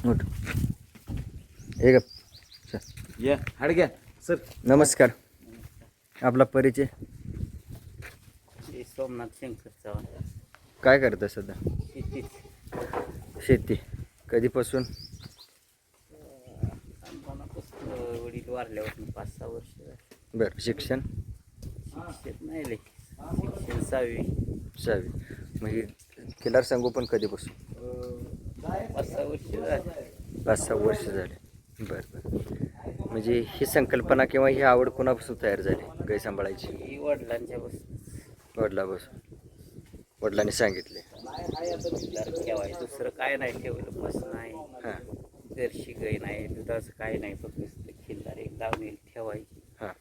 उठ. एक या हडग्या सर. नमस्कार. आपला परिचय. सोमनाथ शंकर चव्हाण. काय करता सध्या? शेतीच. शेती. कधीपासून? वडील वारल्यावर 5-6 वर्ष झाली. बरं. शिक्षण? शिक्षण नाही लय. शिक्षण 6वी. मग हे खिलार संगोपन कधीपासून? 5-6 वर्ष झाली. 5-6 वर्ष झाले. बरं. म्हणजे ही संकल्पना किंवा ही आवड कोणापासून तयार झाली गाय सांभाळायची? ही वडिलांच्या बसून. वडिलापासून. वडिलांनी सांगितले. ठेवायचं दुसरं काय नाही ठेवलं. बस नाही. हां जर्शी गाय नाही, दुधाचं काय नाही, फक्त खिल्लार एक दावणीला ठेवायची. हां.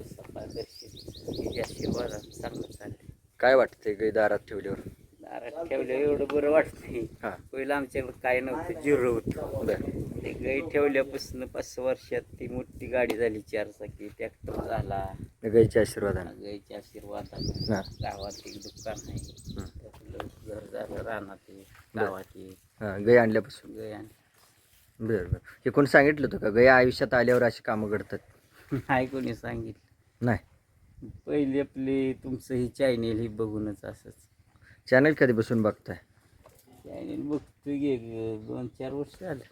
सकाळ दर्शी आशीर्वाद चांगलं चाललंय. काय वाटतंय गाय दारात ठेवल्यावर? दारात ठेवलं एवढं बरं वाटतंय. हां. पहिलं आमच्याकडे काय नव्हतं, 0 होतं. बरं. ते गाय ठेवल्यापासून 5 वर्षात ती मोठी गाडी झाली, 4 चाकी, ट्रॅक्टर झाला. गायच्या आशीर्वादाने. गायच्या आशीर्वादाने. हां. गावात एक दुकान आहे, त्यातलं घर झालं, रानात गावात हां. गाय आणल्यापासून. गाय आणि बरं. हे कोण सांगितलं होतं का गाय आयुष्यात आल्यावर अशी कामं घडतात? नाही कोणी सांगितलं. नाही. पहिले आपले तुमचं ही चॅनेल ही बघूनच असंच. चॅनल कधीपासून बघताय? चॅनेल बघतोय गे 2-4 वर्ष झालं.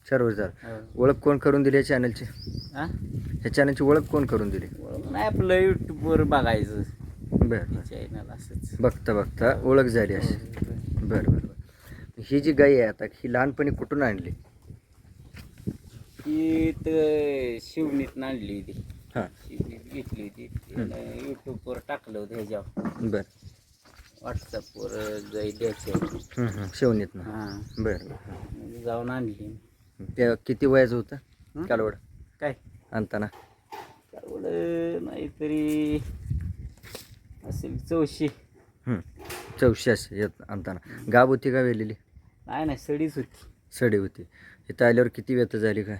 सर्व झालं. ओळख कोण करून दिली या चॅनलची? हां. ह्या चॅनलची ओळख कोण करून दिली? नाही आपलं यूट्यूबवर बघायचं बरं. चॅनल असंच. बघता ओळख झाली अशी. बरं. ही जी गाय आहे आता ही लहानपणी कुठून आणली? ती तर शिवणीत आणली होती. हां. शिवणीत घेतली होती. यूट्यूबवर टाकलं होतं ह्याच्यावर. बरं. व्हॉट्सअपवर गाय द्यायची. शेवणीतनं. हां. बरं. जाऊन आणली. त्या किती वयाचं होतं कालवड काय आणताना? कालवड नाहीतरी असेल 400. 84 येत आणताना. गाब होती का वेलेली? नाही सडीच होती. सडी होती. इथं आल्यावर किती व्यथ झाली काय?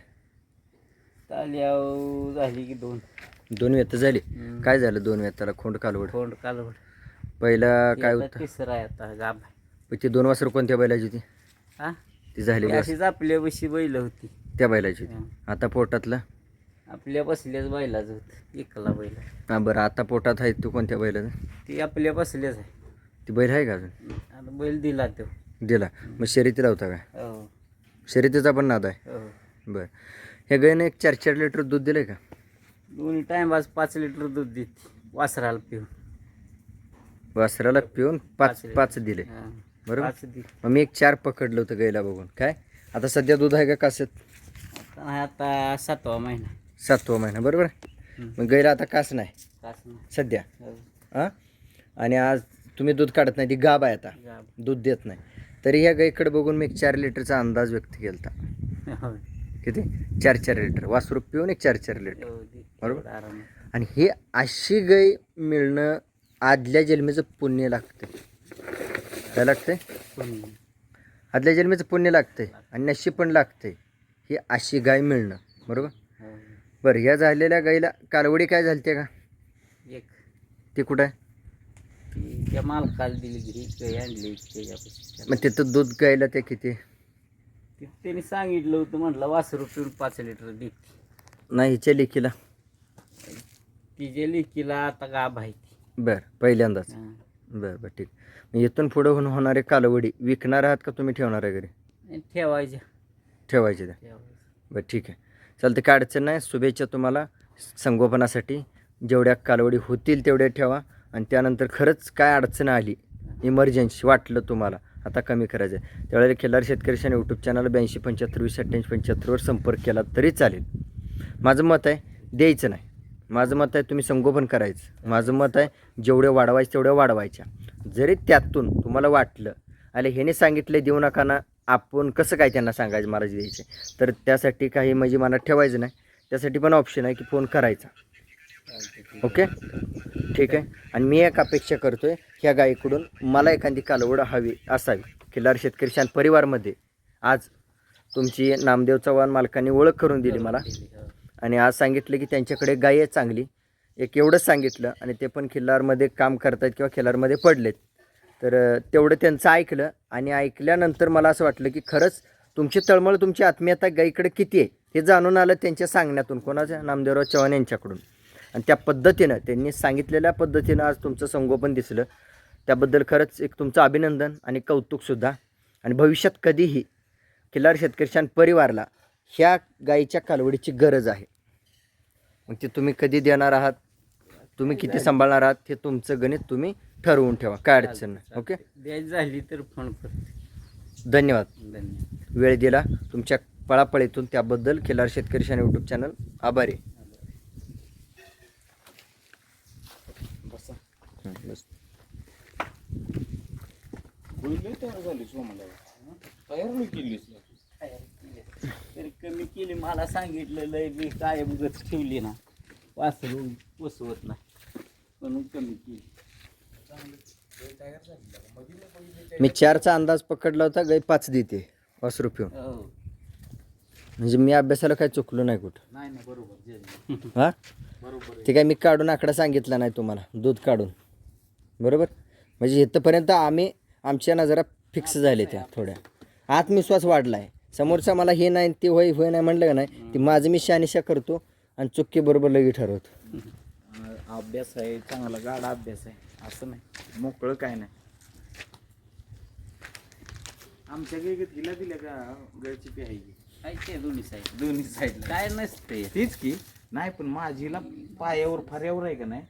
ताल्याव झाली की 2 व्यथ झाली. काय झालं 2 व्यथाला? खोंड कालवड. पहिला काय होतं? तिसरा आहे आता गाभ. ती 2 वासरं कोणत्या बैलाची ती? हा ती झालेली अशीच आपल्या बशी बैल होती. त्या बैलाची ती. आता पोटातलं? आपल्या बसल्याच बैलाच होत. एकला बैल. हां. बरं. आता पोटात आहे तू कोणत्या बैलाचं? ती आपल्या बसल्याच आहे. ती बैल आहे का अजून? आता बैल दिला तो. दिला. मग शर्यतीला होता काय? हो. शर्यतीचा पण नाद आहे? हो. बरं. ह्या गायनं एक 4-4 लिटर दूध दिलंय का? दोन्ही टाइम 5 लिटर दूध देते वासराला पिऊन. वासराला पिऊन 5 दिले. हां. बरोबर. 5 दिले. मग मी एक 4 पकडलं होतं गायला बघून. काय आता सध्या दूध आहे का कासत? आता 7वा महिना. 7वा महिना. बरोबर आहे. मग गायला आता कास नाही कास नाही. सध्या. हो. हां. आणि आज तुम्ही दूध काढत नाही, ती गाब आहे आता, गाभ. दूध देत नाही. तरी ह्या गायकडे बघून मी एक 4 लिटरचा अंदाज व्यक्त केला होता. हो. किती? 4-4 लिटर वासरू पिऊन एक 4-4 लिटर. हो. बरोबर. आराम. आणि हे अशी गाय मिळणं आदल्या जन्मीचं पुण्य लागतं. काय लागतंय? पुण्य. आदल्या जन्मीचं पुण्य लागतंय आणि नशीब पण लागतंय ही अशी गाय मिळणं. बरोबर. हो. बरं. ह्या झालेल्या गाईला कालवडी काय झालते का? एक ती कुठं आहे? ती त्या मालकाला दिली घरी गाय आणली त्याच्यापासून. मग तिथं दूध गायला ते किती? त्यांनी सांगितलं होतं, म्हटलं वासरू पिऊन 5 लिटर देते. नाही हिच्या लेकीला? तिच्या लेकीला आता गाभ आहे ती. बरं. पहिल्यांदाच. हां. बरं. ठीक. मग इथून पुढं होणारे कालवडी विकणार आहात का तुम्ही ठेवणार आहे घरी? आणि ठेवायच्या. ठेवायचे त्या. बरं. ठीक आहे. चालतं. काय अडचण नाही. शुभेच्छा तुम्हाला संगोपनासाठी. जेवढ्या कालवडी होतील तेवढ्या ठेवा आणि त्यानंतर खरंच काय अडचण आली, इमर्जन्सी वाटलं तुम्हाला आता कमी करायचं आहे, त्यावेळेला खिल्लार शेतकरी शान यूट्यूब चॅनल 82 75 20 88 75वर संपर्क केला तरी चालेल. माझं मत आहे द्यायचं नाही. माझं मत आहे तुम्ही संगोपन करायचं. माझं मत आहे जेवढे वाढवायचं तेवढ्या वाढवायच्या. जरी त्यातून तुम्हाला वाटलं अरे ह्याने सांगितलं देऊ नका ना, आपण कसं काय त्यांना सांगायचं मला द्यायचे, तर त्यासाठी काही म्हणजे मला ठेवायचं नाही. त्यासाठी पण ऑप्शन आहे की फोन करायचा. ओके. ठीक आहे. आणि मी एक अपेक्षा करतोय ह्या गायीकडून मला एखादी कालवड हवी असावी. खिल्लार शेतकरी शान परिवारमध्ये आज तुमची नामदेव चव्हाण मालकांनी ओळख करून दिली मला आणि आज सांगितलं की त्यांच्याकडे गाय आहे चांगली. एक एवढंच सांगितलं आणि ते पण खिल्लारमध्ये काम करतायत किंवा खिल्लारमध्ये पडलेत. तर तेवढं त्यांचं ऐकलं आणि ऐकल्यानंतर मला असं वाटलं की खरंच तुमची तळमळ, तुमची आत्मीयता गाईकडे किती आहे हे जाणून आलं त्यांच्या सांगण्यातून, कोणाच्या, नामदेवराव चव्हाण यांच्याकडून. आणि त्या पद्धतीनं त्यांनी सांगितलेल्या पद्धतीनं आज तुमचं संगोपन दिसलं. त्याबद्दल खरंच एक तुमचं अभिनंदन आणि कौतुकसुद्धा. आणि भविष्यात कधीही खिल्लार शेतकरी परिवारला ह्या गाईच्या कालवडीची गरज आहे. मग ते तुम्ही कधी देणार आहात, तुम्ही किती सांभाळणार आहात, हे तुमचं गणित तुम्ही ठरवून ठेवा, काय अडचण नाही. ओके, द्यायची झाली तर फोन करते. धन्यवाद. धन्यवाद. वेळ दिला तुमच्या पळापळीतून, त्याबद्दल खिल्लार शेतकरी शान यूट्यूब चॅनल आभारी. बस. तरी कमी केली, मला सांगितलेलं मी काय उगत ठेवली ना, वासरू पोसवत नाही म्हणून कमी केली. मी 4चा अंदाज पकडला होता, गाई 5 देते वासरू पिऊन. हो. म्हणजे मी अभ्यासाला काय चुकलो नाही कुठं. नाही नाही, बरोबर. हां, बरोबर. ते काय मी काढून आकडा सांगितला नाही तुम्हाला, दूध काढून. बरोबर. म्हणजे इथंपर्यंत आम्ही आमच्या नजरा फिक्स झाले, त्या थोड्या आत्मविश्वास वाढला आहे. समोरचा मला हे नाही ते होय होय नाही म्हणलं का नाही, ते माझं मी शहानिशा करतो आणि चुक्की बरोबर लगी ठरवतो. अभ्यास आहे चांगला, गाडा अभ्यास आहे, असं नाही मोकळं काय नाही. आमच्या गाईत हिला दिल्या का गळची पी आहे की? काय ते दोन्ही साईड दोन्ही साईडला काय नसते. तीच की नाही, पण माझीला पायावर फाऱ्यावर आहे का नाही,